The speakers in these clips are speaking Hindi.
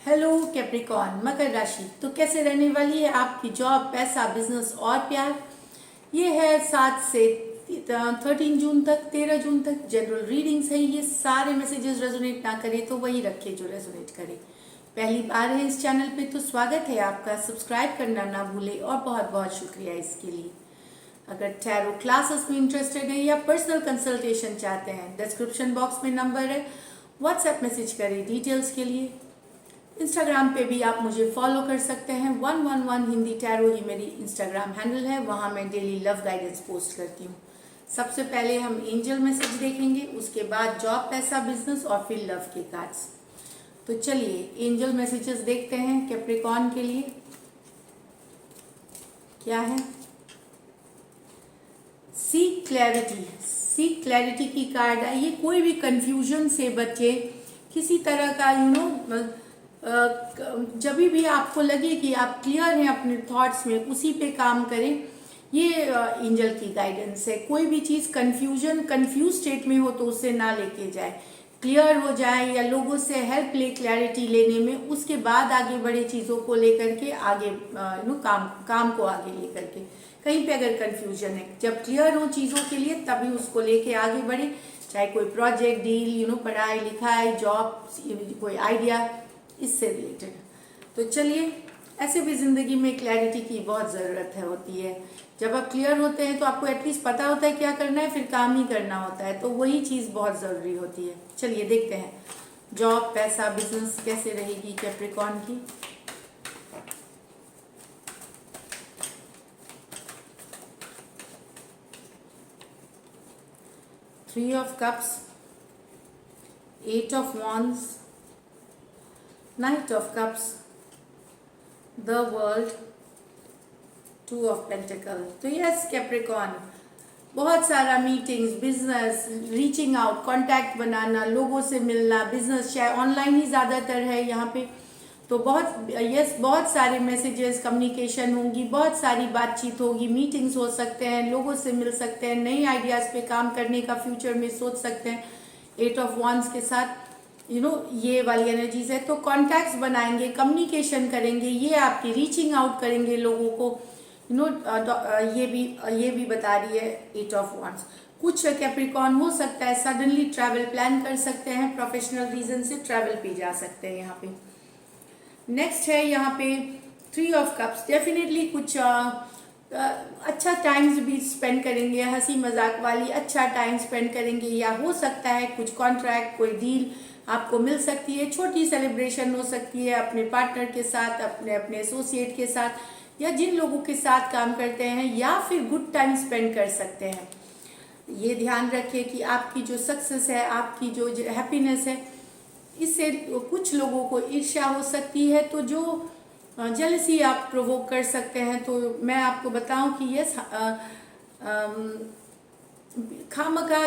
हेलो कैप्रिकॉर्न मकर राशि। तो कैसे रहने वाली है आपकी जॉब, पैसा, बिजनेस और प्यार। ये है 7 से 13 जून तक, 13 जून तक जनरल रीडिंग्स है। ये सारे मैसेजेस रेजोनेट ना करे तो वही रखे जो रेजोनेट करे। पहली बार है इस चैनल पे तो स्वागत है आपका। सब्सक्राइब करना ना भूले और बहुत बहुत शुक्रिया इसके लिए। अगर टैरो क्लासेस में इंटरेस्टेड है या पर्सनल कंसल्टेशन चाहते हैं, डिस्क्रिप्शन बॉक्स में नंबर है, व्हाट्सएप मैसेज करें डिटेल्स के लिए। इंस्टाग्राम पे भी आप मुझे फॉलो कर सकते हैं। 111 हिंदी टैरो ही मेरी इंस्टाग्राम हैंडल है। वहाँ मैं डेली लव गाइडेंस पोस्ट करती हूँ। सबसे पहले हम एंजल मैसेज देखेंगे, उसके बाद जॉब, पैसा, बिजनेस और फिर लव के कार्ड्स। तो चलिए एंजल मैसेजेस देखते हैं कैप्रिकॉर्न के लिए क्या है। सीक क्लैरिटी, सीक क्लैरिटी की कार्ड है। ये कोई भी कंफ्यूजन से बचे, किसी तरह का जब भी आपको लगे कि आप क्लियर हैं अपने थॉट्स में, उसी पे काम करें। ये एंजल की गाइडेंस है। कोई भी चीज़ कंफ्यूज स्टेट में हो तो उसे ना लेके जाए, क्लियर हो जाए या लोगों से हेल्प ले क्लैरिटी लेने में, उसके बाद आगे बड़े चीज़ों को लेकर के आगे काम को आगे लेकर के। कहीं पे अगर कंफ्यूजन है, जब क्लियर हो चीज़ों के लिए तभी उसको लेके आगे बढ़े। चाहे कोई प्रोजेक्ट, डील, पढ़ाई लिखाई, जॉब, कोई आइडिया इससे रिलेटेड। तो चलिए, ऐसे भी जिंदगी में क्लैरिटी की बहुत ज़रूरत है होती है। जब आप क्लियर होते हैं तो आपको एटलीस्ट पता होता है क्या करना है, फिर काम ही करना होता है, तो वही चीज़ बहुत ज़रूरी होती है। चलिए देखते हैं जॉब, पैसा, बिजनेस कैसे रहेगी कैप्रिकॉर्न की। Three of cups, 8 of wands, knight of cups, the world, 2 of pentacle. तो यस कैप्रिकॉर्न, बहुत सारा meetings, business, reaching out, contact बनाना, लोगों से मिलना, बिजनेस चाहे ऑनलाइन ही ज़्यादातर है यहाँ पे। तो बहुत सारे मैसेजेस, कम्युनिकेशन होंगी, बहुत सारी बातचीत होगी, मीटिंग्स हो सकते हैं, लोगों से मिल सकते हैं, नई आइडियाज़ पे काम करने का फ्यूचर में सोच सकते हैं। 8 ऑफ वॉन्ड्स के साथ ये वाली एनर्जीज है। तो कॉन्टैक्ट्स बनाएंगे, कम्युनिकेशन करेंगे, ये आपकी रीचिंग आउट करेंगे लोगों को। ये भी बता रही है 8 ऑफ वॉन्ड्स। कुछ कैप्रिकॉर्न हो सकता है सडनली ट्रैवल प्लान कर सकते हैं, प्रोफेशनल रीजन से ट्रैवल पे जा सकते हैं यहाँ पे। नेक्स्ट है यहाँ पे 3 ऑफ कप्स। डेफिनेटली कुछ अच्छा टाइम्स भी स्पेंड करेंगे, हंसी मजाक वाली अच्छा टाइम स्पेंड करेंगे, या हो सकता है कुछ कॉन्ट्रैक्ट, कोई डील आपको मिल सकती है, छोटी सेलिब्रेशन हो सकती है अपने पार्टनर के साथ, अपने एसोसिएट के साथ, या जिन लोगों के साथ काम करते हैं, या फिर गुड टाइम स्पेंड कर सकते हैं। ये ध्यान रखिए कि आपकी जो सक्सेस है, आपकी जो हैप्पीनेस है, इससे कुछ लोगों को ईर्ष्या हो सकती है, तो जो जेलसी आप प्रोवोक कर सकते हैं। तो मैं आपको बताऊं कि यस, खामखा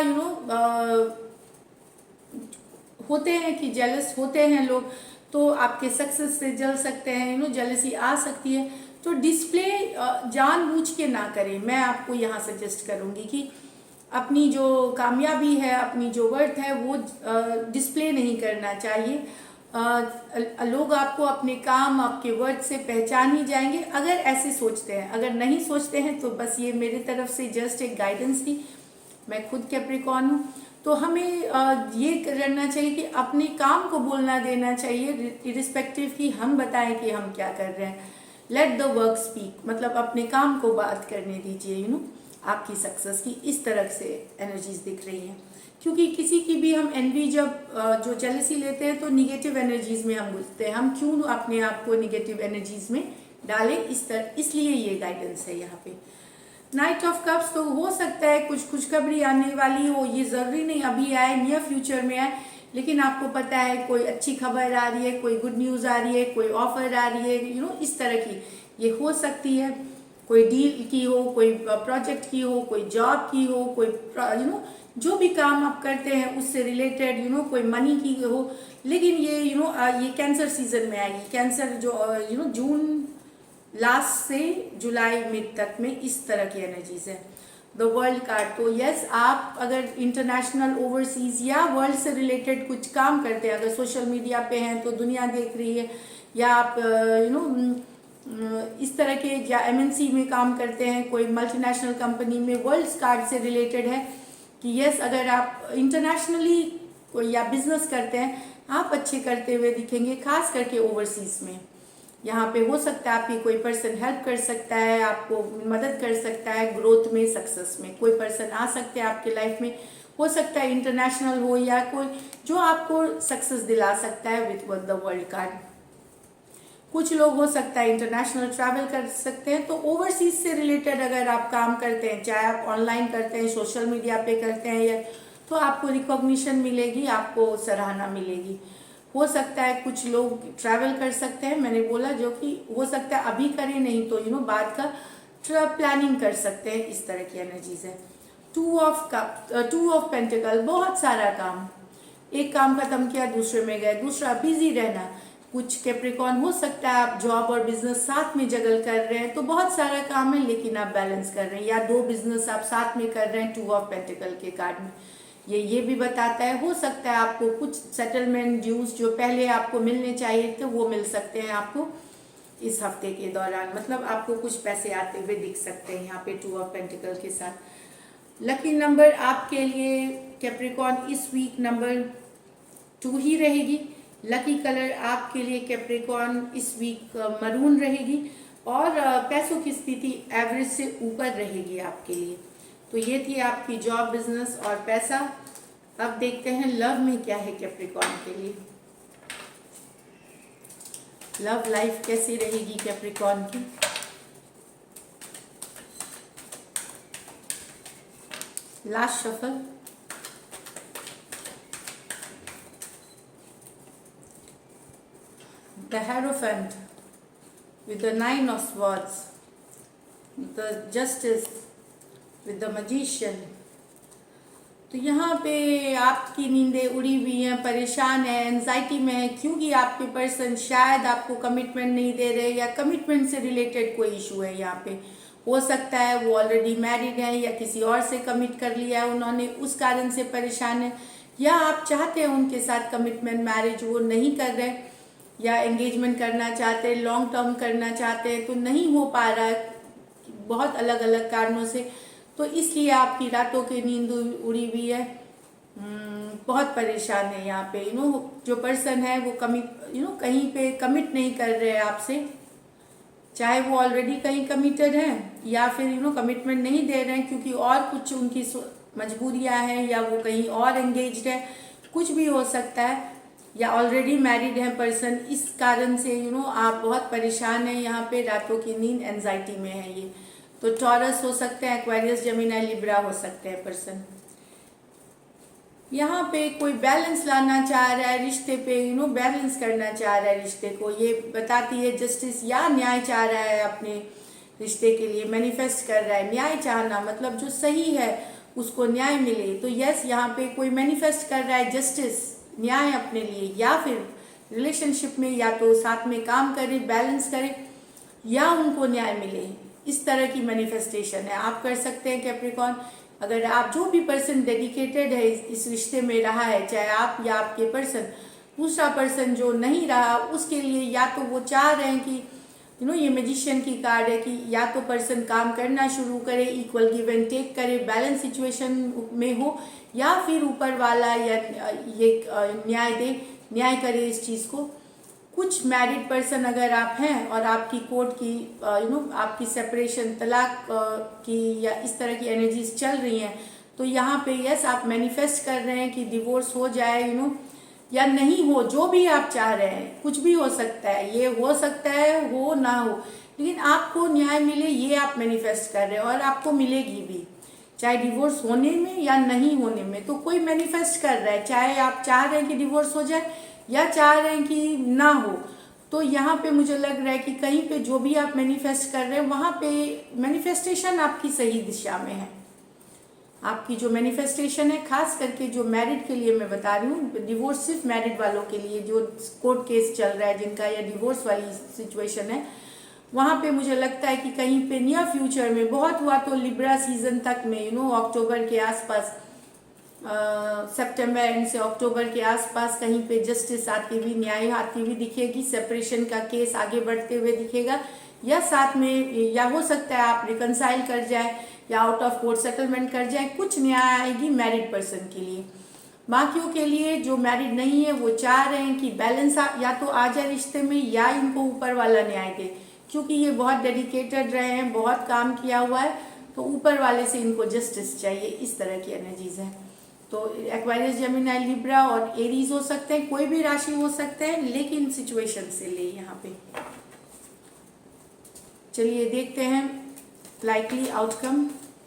होते हैं कि जेलस होते हैं लोग, तो आपके सक्सेस से जल सकते हैं, जेलसी आ सकती है। तो डिस्प्ले जानबूझ के ना करें। मैं आपको यहाँ सजेस्ट करूँगी कि अपनी जो कामयाबी है, अपनी जो वर्थ है, वो डिस्प्ले नहीं करना चाहिए। लोग आपको अपने काम, आपके वर्थ से पहचान ही जाएंगे अगर ऐसे सोचते हैं। अगर नहीं सोचते हैं तो बस ये मेरी तरफ से जस्ट एक गाइडेंस थी। मैं खुद कैप्रिकॉर्न हूँ, तो हमें ये करना चाहिए कि अपने काम को बोलना देना चाहिए, इरिस्पेक्टिव कि हम बताएं कि हम क्या कर रहे हैं। लेट द वर्क स्पीक, मतलब अपने काम को बात करने दीजिए। आपकी सक्सेस की इस तरह से एनर्जीज दिख रही हैं, क्योंकि किसी की भी हम एनवी जब जो जेलसी लेते हैं तो निगेटिव एनर्जीज में हम घुसते हैं। हम क्यों अपने आप को निगेटिव एनर्जीज में डालें, इसलिए ये गाइडेंस है यहाँ पे। नाइट ऑफ कप्स, तो हो सकता है कुछ खुशखबरी आने वाली हो, ये जरूरी नहीं अभी आए, नियर फ्यूचर में आए, लेकिन आपको पता है कोई अच्छी खबर आ रही है, कोई गुड न्यूज आ रही है, कोई ऑफर आ रही है, इस तरह की ये हो सकती है। कोई डील की हो, कोई प्रोजेक्ट की हो, कोई जॉब की हो, कोई जो भी काम आप करते हैं उससे रिलेटेड कोई मनी की हो। लेकिन ये कैंसर सीजन में आएगी। कैंसर जो जून लास्ट से जुलाई मिड तक में इस तरह की एनर्जीज है। The world card. तो यस, आप अगर इंटरनेशनल, ओवरसीज या वर्ल्ड से रिलेटेड कुछ काम करते हैं, अगर सोशल मीडिया पे हैं तो दुनिया देख रही है, या आप इस तरह के या एमएनसी में काम करते हैं, कोई मल्टीनेशनल कंपनी में, वर्ल्ड कार्ड से रिलेटेड है कि यस, अगर आप इंटरनेशनली कोई या बिजनेस करते हैं, आप अच्छे करते हुए दिखेंगे, खास करके ओवरसीज में। यहाँ पे हो सकता है आपकी कोई पर्सन हेल्प कर सकता है, आपको मदद कर सकता है ग्रोथ में, सक्सेस में। कोई पर्सन आ सकते हैं आपके लाइफ में, हो सकता है इंटरनेशनल हो या कोई जो आपको सक्सेस दिला सकता है विथ द वर्ल्ड कार्ड। कुछ लोग हो सकता है इंटरनेशनल ट्रैवल कर सकते हैं। तो ओवरसीज से रिलेटेड अगर आप काम करते हैं, चाहे आप ऑनलाइन करते हैं, सोशल मीडिया पे करते हैं, या तो आपको रिकॉग्निशन मिलेगी, आपको सराहना मिलेगी। हो सकता है कुछ लोग ट्रैवल कर सकते हैं, मैंने बोला, जो कि हो सकता है अभी करें, नहीं तो बाद का प्लानिंग कर सकते हैं। इस तरह की एनर्जीज है। टू ऑफ पेंटिकल, बहुत सारा काम, एक काम खत्म किया दूसरे में गए, दूसरा बिजी रहना। कुछ कैप्रिकॉर्न हो सकता है आप जॉब और बिजनेस साथ में जगल कर रहे हैं, तो बहुत सारा काम है लेकिन आप बैलेंस कर रहे हैं, या दो बिजनेस आप साथ में कर रहे हैं। टू ऑफ पेंटिकल के कार्ड में ये भी बताता है, हो सकता है आपको कुछ सेटलमेंट ड्यूज जो पहले आपको मिलने चाहिए थे वो मिल सकते हैं आपको इस हफ्ते के दौरान, मतलब आपको कुछ पैसे आते हुए दिख सकते हैं यहाँ पे टू ऑफ पेंटिकल के साथ। लकी नंबर आपके लिए कैप्रिकॉर्न इस वीक नंबर 2 ही रहेगी। लकी कलर आपके लिए कैप्रिकॉर्न इस वीक मरून रहेगी, और पैसों की स्थिति एवरेज से ऊपर रहेगी आपके लिए। तो ये थी आपकी जॉब, बिजनेस और पैसा। अब देखते हैं लव में क्या है कैप्रिकॉर्न के लिए। लव लाइफ कैसी रहेगी कैप्रिकॉर्न की। Last shuffle, the Hierophant with the 9 of Swords, the Justice with the Magician। तो यहाँ पे आपकी नींदें उड़ी हुई हैं, परेशान है, एंजाइटी में है, क्योंकि आपके पर्सन शायद आपको कमिटमेंट नहीं दे रहे, या कमिटमेंट से रिलेटेड कोई इशू है यहाँ पे। हो सकता है वो ऑलरेडी मैरिड है या किसी और से कमिट कर लिया है उन्होंने, उस कारण से परेशान है, या आप चाहते हैं उनके साथ कमिटमेंट, मैरिज वो नहीं कर रहे, या एंगेजमेंट करना चाहते हैं, लॉन्ग टर्म करना चाहते हैं, तो नहीं हो पा रहा है बहुत अलग अलग कारणों से। तो इसलिए आपकी रातों की नींद उड़ी हुई है, बहुत परेशान है यहाँ पे। जो पर्सन है वो कहीं पे कमिट नहीं कर रहे हैं आपसे, चाहे वो ऑलरेडी कहीं कमिटेड है, या फिर कमिटमेंट नहीं दे रहे हैं क्योंकि और कुछ उनकी मजबूरियां हैं, या वो कहीं और एंगेज्ड है, कुछ भी हो सकता है, या ऑलरेडी मैरिड है पर्सन। इस कारण से आप बहुत परेशान हैं यहाँ पे, रातों की नींद एंजाइटी में है ये। तो टॉरस हो सकते हैं, एक्वेरियस, जेमिनी, लिब्रा हो सकते हैं पर्सन। यहाँ पे कोई बैलेंस लाना चाह रहा है रिश्ते पे, बैलेंस करना चाह रहा है रिश्ते को, ये बताती है जस्टिस, या न्याय चाह रहा है अपने रिश्ते के लिए, मैनिफेस्ट कर रहा है। न्याय चाहना मतलब जो सही है उसको न्याय मिले। तो यस, यहाँ पे कोई मैनिफेस्ट कर रहा है जस्टिस, न्याय अपने लिए, या फिर रिलेशनशिप में या तो साथ में काम करे, बैलेंस करे, या उनको न्याय मिले। इस तरह की मैनिफेस्टेशन है, आप कर सकते हैं कैप्रिकॉर्न। अगर आप जो भी पर्सन डेडिकेटेड है इस रिश्ते में रहा है, चाहे आप या आपके पर्सन, दूसरा पर्सन जो नहीं रहा, उसके लिए या तो वो चाह रहे हैं कि ये मैजिशियन की कार्ड है कि या तो पर्सन काम करना शुरू करे, इक्वल गिव एंड टेक करे, बैलेंस सिचुएशन में हो, या फिर ऊपर वाला या ये न्याय करे इस चीज़ को। कुछ मैरिड पर्सन अगर आप हैं और आपकी कोर्ट की आपकी सेपरेशन, तलाक की या इस तरह की एनर्जीज चल रही हैं, तो यहाँ पे यस, आप मैनिफेस्ट कर रहे हैं कि डिवोर्स हो जाए या नहीं हो, जो भी आप चाह रहे हैं, कुछ भी हो सकता है, ये हो सकता है हो ना हो, लेकिन आपको न्याय मिले, ये आप मैनिफेस्ट कर रहे हैं, और आपको मिलेगी भी, चाहे डिवोर्स होने में या नहीं होने में। तो कोई मैनिफेस्ट कर रहा है, चाहे आप चाह रहे हैं कि डिवोर्स हो जाए या चाह रहे हैं कि ना हो। तो यहाँ पे मुझे लग रहा है कि कहीं पे जो भी आप मैनिफेस्ट कर रहे हैं, वहाँ पे मैनिफेस्टेशन आपकी सही दिशा में है। आपकी जो मैनिफेस्टेशन है, खास करके जो मैरिड के लिए मैं बता रही हूँ, डिवोर्स सिर्फ मैरिड वालों के लिए, जो कोर्ट केस चल रहा है जिनका, या डिवोर्स वाली सिचुएशन है, वहाँ पे मुझे लगता है कि कहीं पे नियर फ्यूचर में, बहुत हुआ तो लिब्रा सीजन तक में अक्टूबर के आसपास, सितंबर एंड से अक्टूबर के आसपास कहीं पे जस्टिस आती हुई, न्याय आती हुई दिखेगी, सेपरेशन का केस आगे बढ़ते हुए दिखेगा, या साथ में, या हो सकता है आप रिकंसाइल कर जाए या आउट ऑफ कोर्ट सेटलमेंट कर जाए, कुछ न्याय आएगी मैरिड पर्सन के लिए। बाकियों के लिए जो मैरिड नहीं है वो चाह रहे हैं कि बैलेंस या तो आ जाए रिश्ते में, या इनको ऊपर वाला न्याय दे, क्योंकि ये बहुत डेडिकेटेड रहे हैं, बहुत काम किया हुआ है, तो ऊपर वाले से इनको जस्टिस चाहिए। इस तरह की एनर्जीज है। तो एक्वायरियस, जेमिनी, लिब्रा और एरीज हो सकते हैं, कोई भी राशि हो सकते हैं, लेकिन सिचुएशन से ले यहाँ पे। चलिए देखते हैं लाइकली आउटकम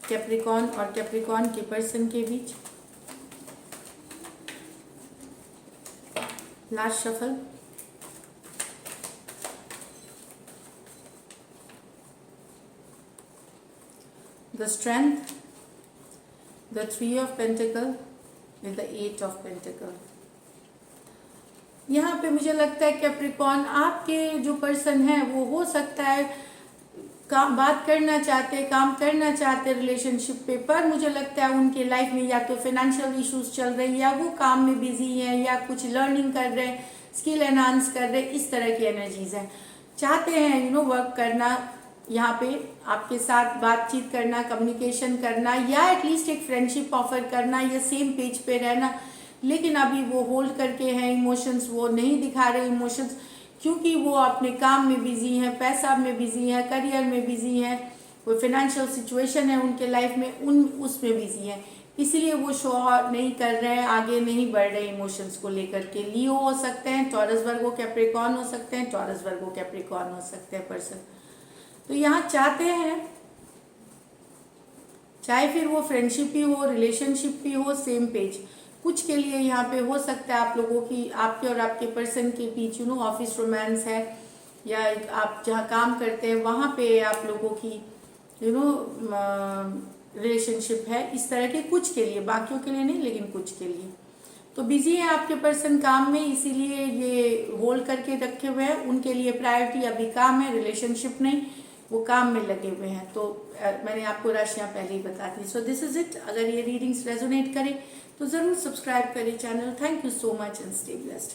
कैप्रिकॉर्न और कैप्रिकॉर्न के पर्सन के बीच। Last shuffle. The strength, the 3 of pentacle with the 8 of pentacle. यहाँ पे मुझे लगता है कैप्रिकॉर्न, आपके जो पर्सन है वो हो सकता है बात करना चाहते, काम करना चाहते रिलेशनशिप पे, पर मुझे लगता है उनके लाइफ में या तो फाइनेंशियल इश्यूज चल रहे हैं, या वो काम में बिजी हैं, या कुछ लर्निंग कर रहे हैं, स्किल एनहांस कर रहे हैं, इस तरह की एनर्जीज हैं। चाहते हैं वर्क करना, यहाँ पे आपके साथ बातचीत करना, कम्युनिकेशन करना, या एटलीस्ट एक फ्रेंडशिप ऑफर करना, या सेम पेज पे रहना, लेकिन अभी वो होल्ड करके हैं इमोशंस, वो नहीं दिखा रहे इमोशंस, क्योंकि वो अपने काम में बिजी हैं, पैसा में बिजी हैं, करियर में बिजी हैं, कोई फाइनेंशियल सिचुएशन है उनके लाइफ में, उसमें बिजी हैं, इसलिए वो शो नहीं कर रहे हैं, आगे नहीं बढ़ रहे इमोशंस को लेकर के। लियो हो सकते हैं, टॉरस वर्गो कैप्रिकॉर्न हो सकते हैं, टॉरस वर्गो कैप्रिकॉर्न हो सकते हैं पर्सन। तो यहाँ चाहते हैं, चाहे फिर वो फ्रेंडशिप ही हो, रिलेशनशिप भी हो, सेम पेज, कुछ के लिए यहाँ पे हो सकता है आप लोगों की, आपके और आपके पर्सन के बीच ऑफिस रोमांस है, या आप जहाँ काम करते हैं वहाँ पे आप लोगों की रिलेशनशिप है, इस तरह के कुछ के लिए, बाकियों के लिए नहीं, लेकिन कुछ के लिए। तो बिजी है आपके पर्सन काम में, इसीलिए ये होल्ड करके रखे हुए हैं, उनके लिए प्रायोरिटी अभी काम है, रिलेशनशिप नहीं, वो काम में लगे हुए हैं। तो मैंने आपको राशियाँ पहले ही बता दी। So this is it. अगर ये रीडिंग्स रेजोनेट करें तो ज़रूर सब्सक्राइब करें channel. Thank you so much and stay blessed.